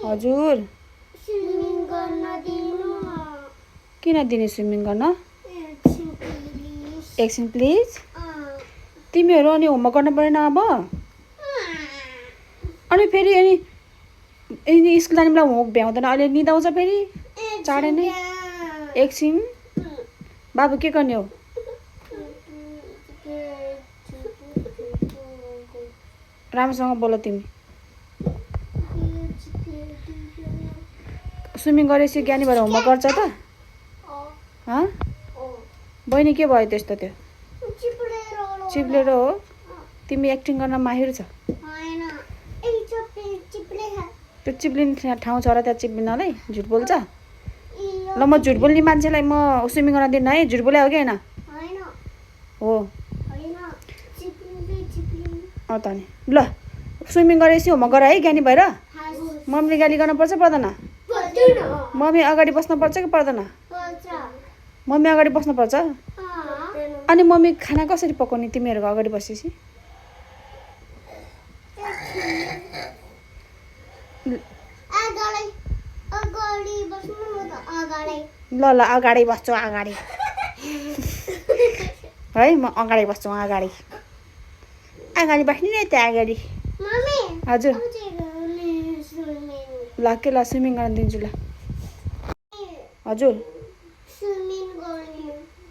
हजुर स्विमिङ गर्न दिनु किन दिने स्विमिङ गर्न एकछिन प्लिज तिमीहरू अनि होमवर्क गर्न परेन अब अनि फेरि अनि स्कुल जाने बेला होमवर्क भ्याउँदैन अहिले निदाउँछ फेरि चाँडै नै एकछिन बाबु के गर्ने हो राम्रोसँग बोल तिमी स्विमिङ गरेपछि ज्ञानी भएर होमवर्क गर्छ त बहिनी के भयो त्यस्तो त्यो चिप्लेर हो तिमी एक्टिङ गर्न माहिर छ त्यो चिप्लिने ठाउँ छ र त्यहाँ चिप्लिनलाई झुट बोल्छ ल म झुट बोल्ने मान्छेलाई म स्विमिङ गर्न दिन्न है झुट बोले हो कि होइन हो त नि ल स्विमिङ गरेपछि होमवर्क गर है ज्ञानी भएर मम्मीले गाली गर्नुपर्छ पर्दैन मम्मी अगाडि बस्नुपर्छ कि पर्दैन मम्मी अगाडि बस्नुपर्छ अनि मम्मी खाना कसरी पकाउने तिमीहरूको अगाडि बसेपछि ल ल अगाडि बस्छु अगाडि है म अगाडि बस्छु अगाडि अगाडि बस्ने नि त्यहाँ अगाडि हजुर ल के ल स्विमिङ गर्न दिन्छु ल हजुर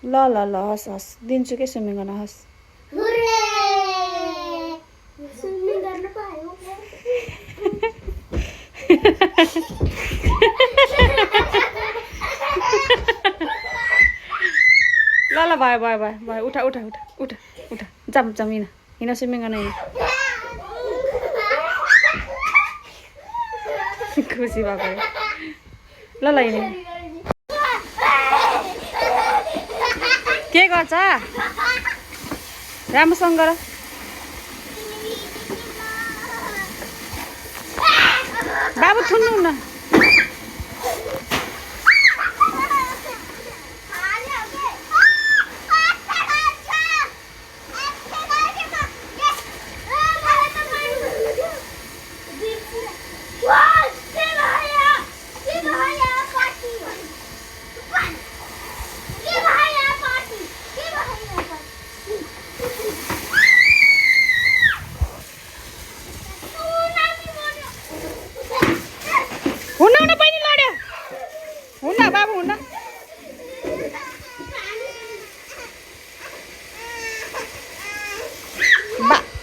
ल ल ल हस् हस् दिन्छु के स्विमिङ गर्न हस् ल ल भयो भयो भयो भयो उठा उठा उठा उठा उठा जाम जाम हिँड स्विमिङ गर्न हिँड खुसी भएको ल ल हिँड के गर्छ राम्रोसँग गर बाबु थुन्नु न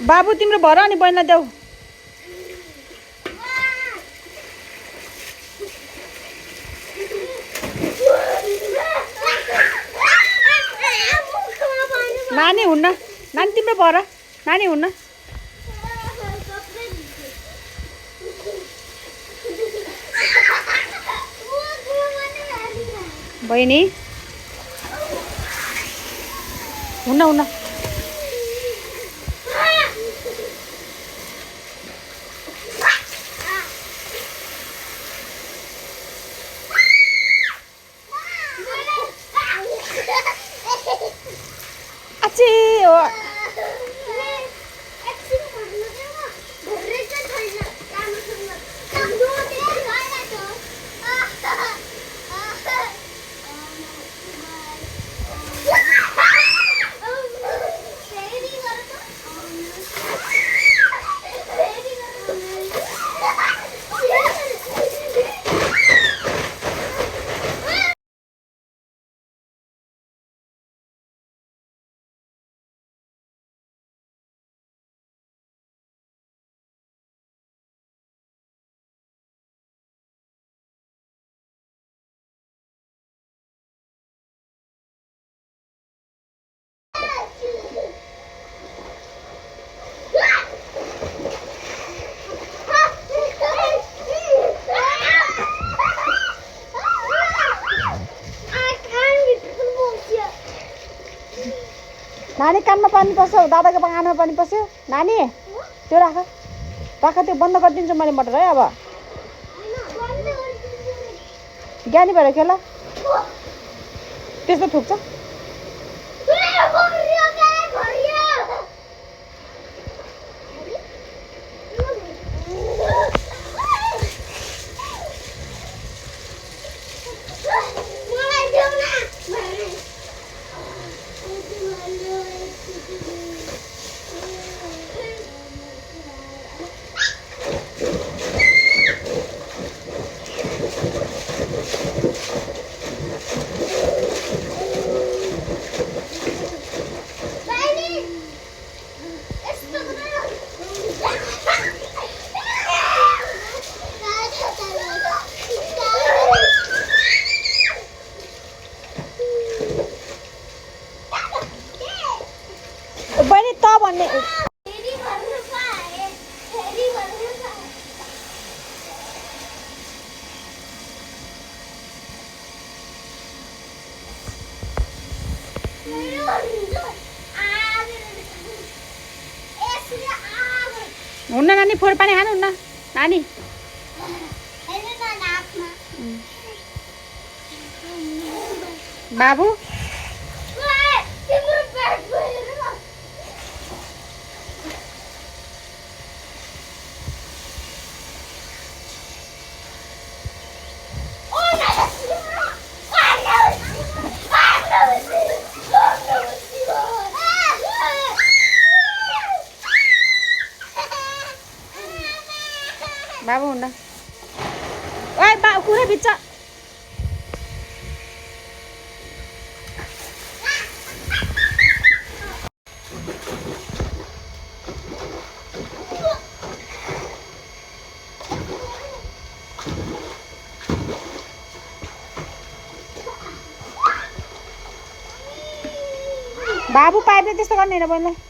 बाबु तिम्रो भर अनि बहिनीलाई देऊ नानी हुन्न नानी तिम्रो भर नानी हुन्न बहिनी हुन्न हुन्न नानी कानमा पानी पस्यो दादाको आँखामा पानी पस्यो नानी त्यो राख राख त्यो बन्द गरिदिन्छु मैले मोटर है अब ज्ञानी भएर खेल त्यस्तो थुक्छ बहिनी त भन्ने हुन्न नानी फोहोर पानी खानु हुन्न नानी बाबु बाबु हुन्न ओइ बा कुरा बिच बाबु पाइपले त्यस्तो गर्ने होइन बहिनीलाई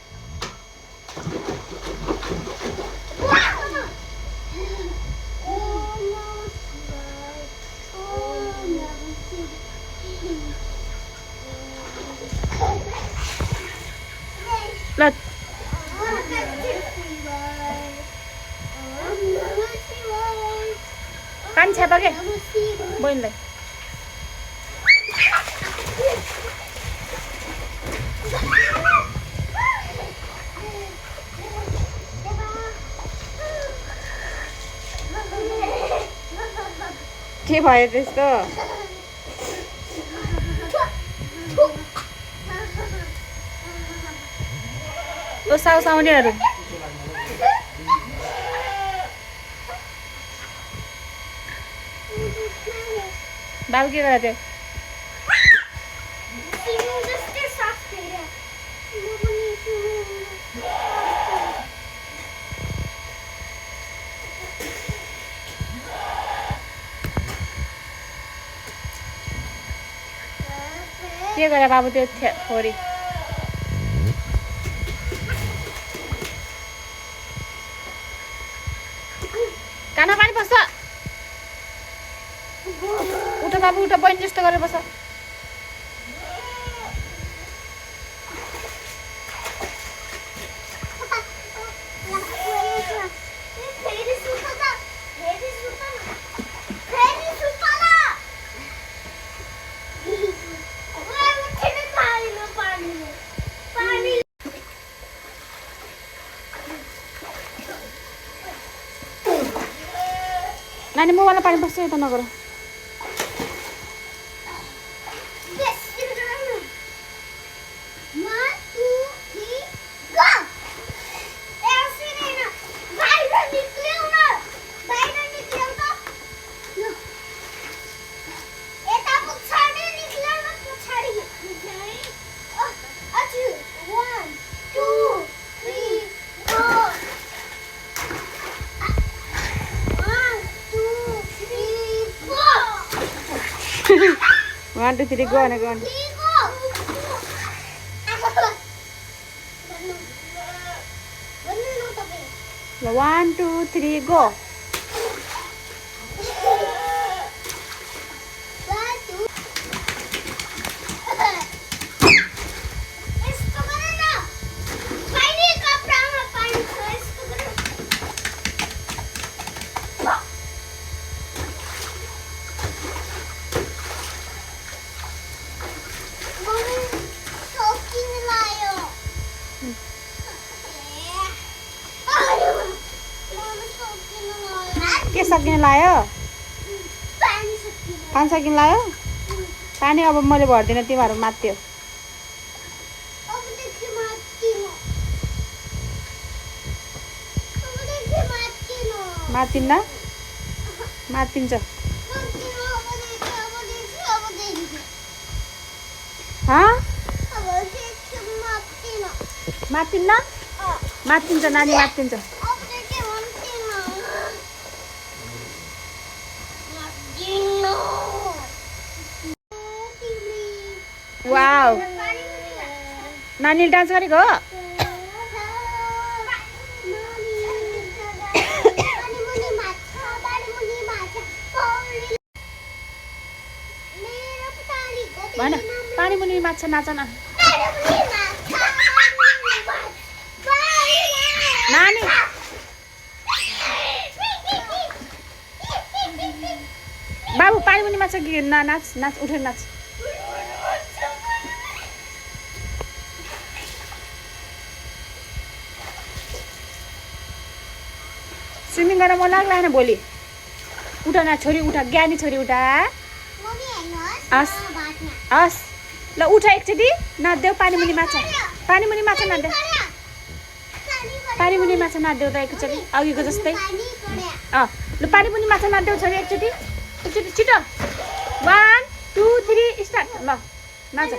ल कान छ्याप के बहिनीलाई के भयो त्यस्तो ओ साउसाउनेहरू बाबु के गरेको थियो के गरे बाबु त्यो छोरी कानमा पानी पस्छ उठ बाबु उठ बहिनी जस्तो गरेर बस्छ नानी मोबाइलमा पानी पस्छ यता नगर One, two, three, go on, go on. One, two, three, go. के सकिन लायो पानी सकिन लायो पानी अब मैले भर्दिनँ तिमीहरू मात्यो मातिन्न मातिन्छ मातिन्न मातिन्छ नानी मातिन्छ वाउ नानीले डान्स गरेको हो भन पानी मुनि माछा नाच न नानी बाबु पानी मुनि माछा नाच नाच उठेर नाच स्विमिङ गर्न मन लाग्ला होइन भोलि उठा न छोरी उठा ज्ञानी छोरी उठा हस् हस् ल उठ एकचोटि नाच्देऊ पानी मुनि माछा नाच्देऊ पानी मुनि माछा नाच्देऊ त एकचोटि अघिको जस्तै ल पानी मुनि माछा नाच्देऊ छोरी एकचोटि छिटो 1 2 3 स्टार्ट ल नाच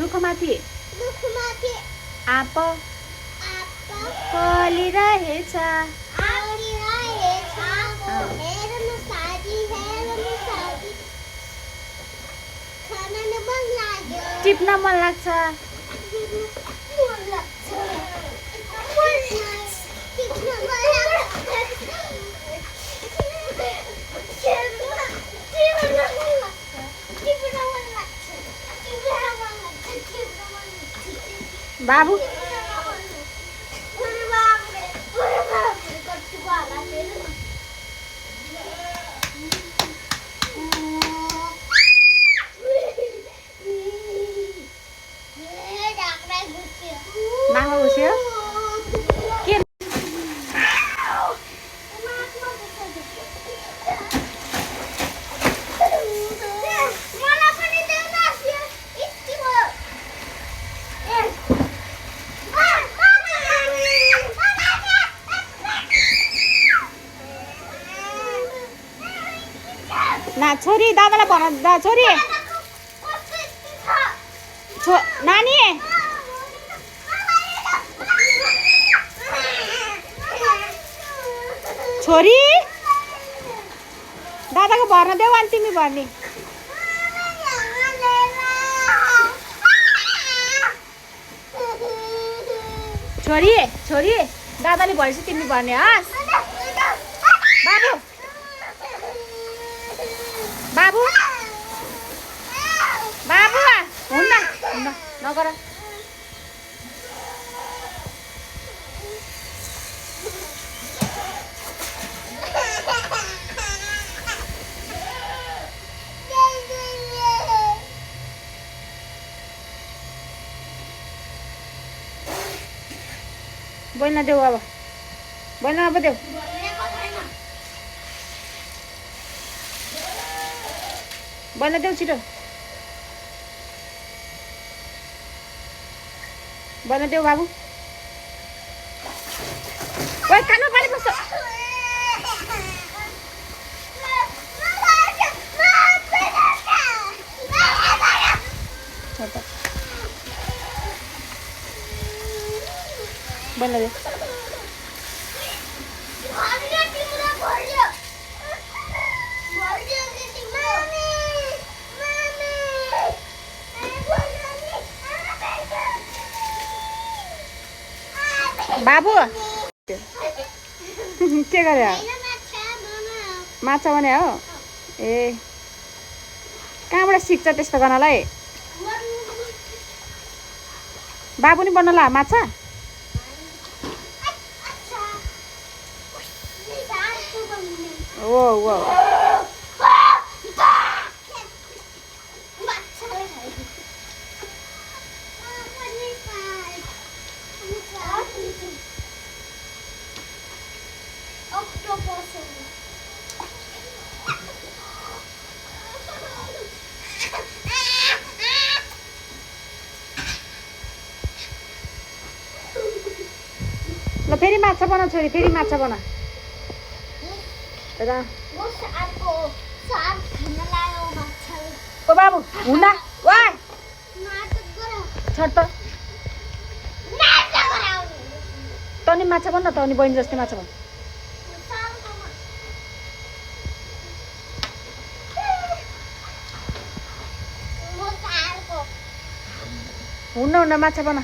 रुखमाथि आँप फलिरहेछ टिप्न मन लाग्छ बाबु नाम घुस्यो के ना छोरी दादालाई भन छोरी नानी छोरी दादाको भर्न देऊ अनि तिमी भर्ने छोरी छोरी दादाले भनेपछि तिमी भर्ने हस् बाबु बाबु बाबु हुन्न नगर बोल्न देऊ अब बोल्न अब देऊ बोल्न देऊ छिटो बोल्न देऊ बाबु ओइ कानमा पानी पस्छ बोल्न देऊ बाबु के गर्यो माछा बनायो हो ए कहाँबाट सिक्छ त्यस्तो गर्नलाई बाबु नि बनाउला माछा ओ ओ ल फेरि माछा बना छोरी फेरि माछा बना र सारको सार खान लाग्यो माछाले ओ बाबु हुँदा वाइ नाटक गराउ छट त नाटक गराउ तनी माछा भन न तनी बहिनी जस्तै माछा भन सारकोमा म सारको हुन्न माछा भन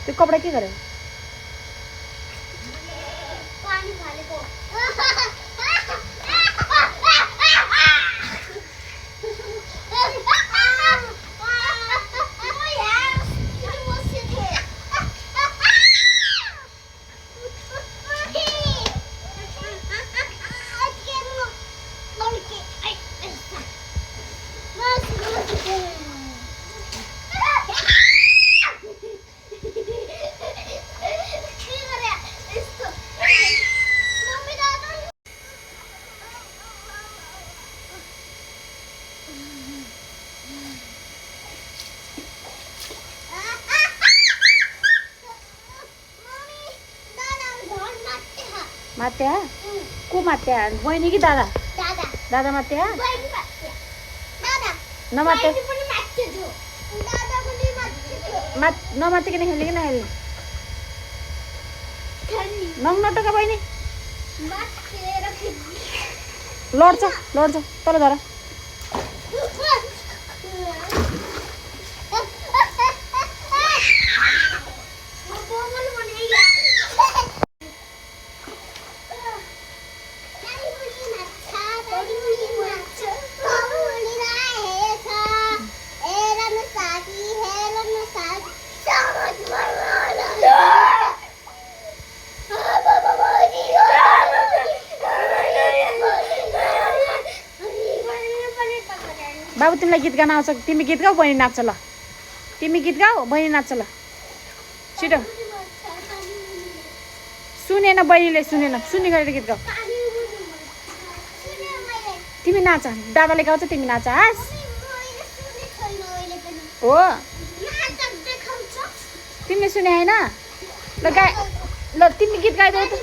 त्यो कपडा के गर्यो पानी फालेको मात्या को मात्या बहिनी कि दादा दादा दादा मात्या बहिनी मात्या दादा नमात्या बहिनी पनि मात्या थियो दादा पनि मात्या थियो नमात्याकिन खेल्ने कि नखेल्ने खेल्ने नङ नटका बहिनी मात्तेर खेल्ने लड्छ तल धर बाबु तिमीलाई गीत गाउन आउँछ तिमी गीत गाऊ बहिनी नाच्छ ल तिमी गीत गाऊ बहिनी नाच्छ ल छिटो सुनेन बहिनीले सुन्ने गरेर गीत गाऊ तिमी नाच दादाले गाउँछ तिमी नाच हास हो तिमीले सुने होइन ल ल तिमी गीत गाइदेऊ त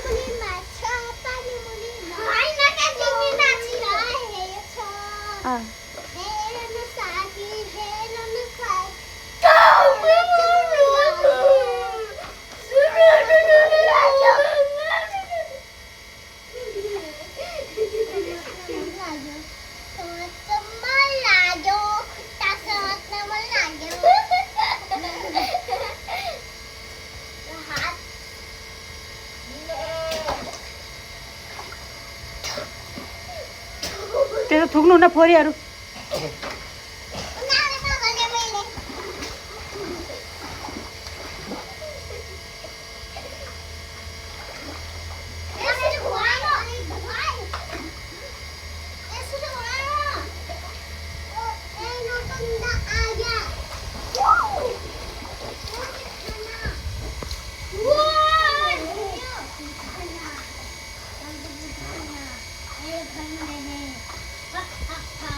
त्यसो थुक्नु न फोरीहरू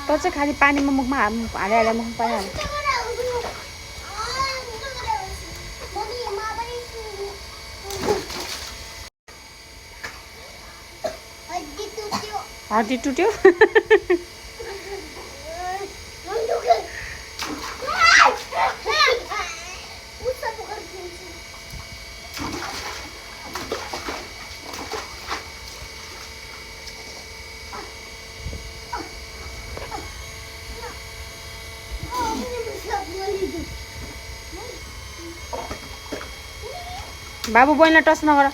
त चाहिँ खालि पानीमा मुखमा हालेर मुखमा पानी हाल्नु हड्डी टुट्यो बाबु बहिनीलाई टच नगर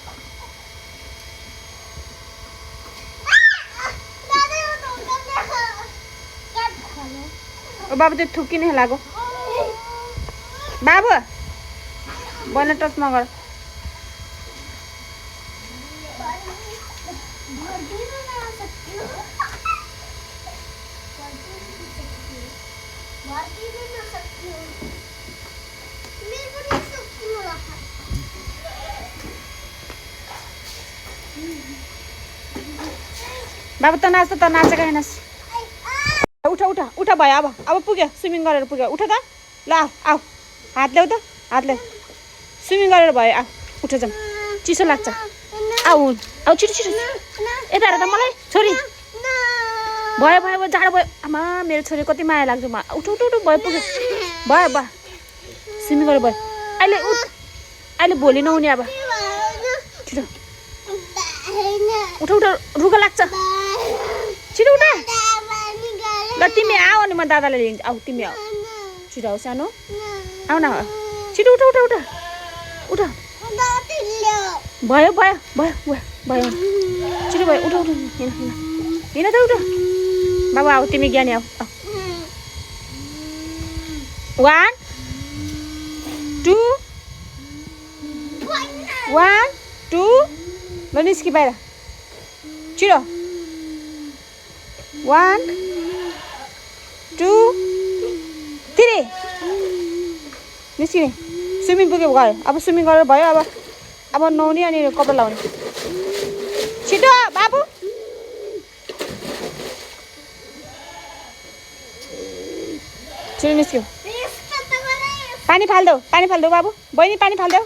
ओ बाबु त्यो थुक्किने लाग्यो बाबु बहिनीलाई टच नगर बाबु त नाच्छ त नाचेको हैनस् उठ उठा उठा भयो अब पुग्यो स्विमिङ गरेर पुग्यो उठ त ल आऊ हात ल्याऊ त हात ल्याऊ स्विमिङ गरेर भयो आऊ उठ जाऊँ चिसो लाग्छ आऊ आऊ छिटो छिटो यता हेर त मलाई छोरी भयो भयो भयो जाडो भयो आमा मेरो छोरी कति माया लाग्छ उठ उठ उठ भयो पुग्यो भयो भयो स्विमिङ गरेर भयो अहिले भोलि नहुने अब छिटो उठ उठ रुगा लाग्छ छिटो उठ ल तिमी आऊ अनि म दादालाई लिन्छु आऊ तिमी आऊ छिटो आऊ सानो आऊ न छिटो उठ उठ उठ उठ भयो भयो भयो भयो छिटो भयो उठ उठ हिँड त उठ बाबा आऊ तिमी ज्ञानी आऊ 1 2 1 2 ल निस्कि बाहिर छिटो 1 2 3 निस्किने स्विमिङ पुग्यो गयो अब स्विमिङ गरेर भयो अब नुहाउने अनि कपडा लाउने छिटो बाबु छिटो निस्क्यो पानी फाल्देऊ बाबु बहिनी पानी फाल्देऊ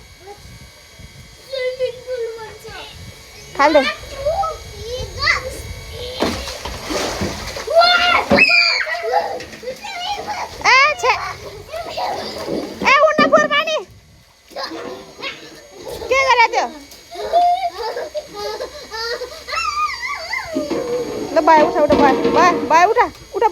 फाल्देऊ के गरे त्यो ल भयो उठ उठ भयो उठ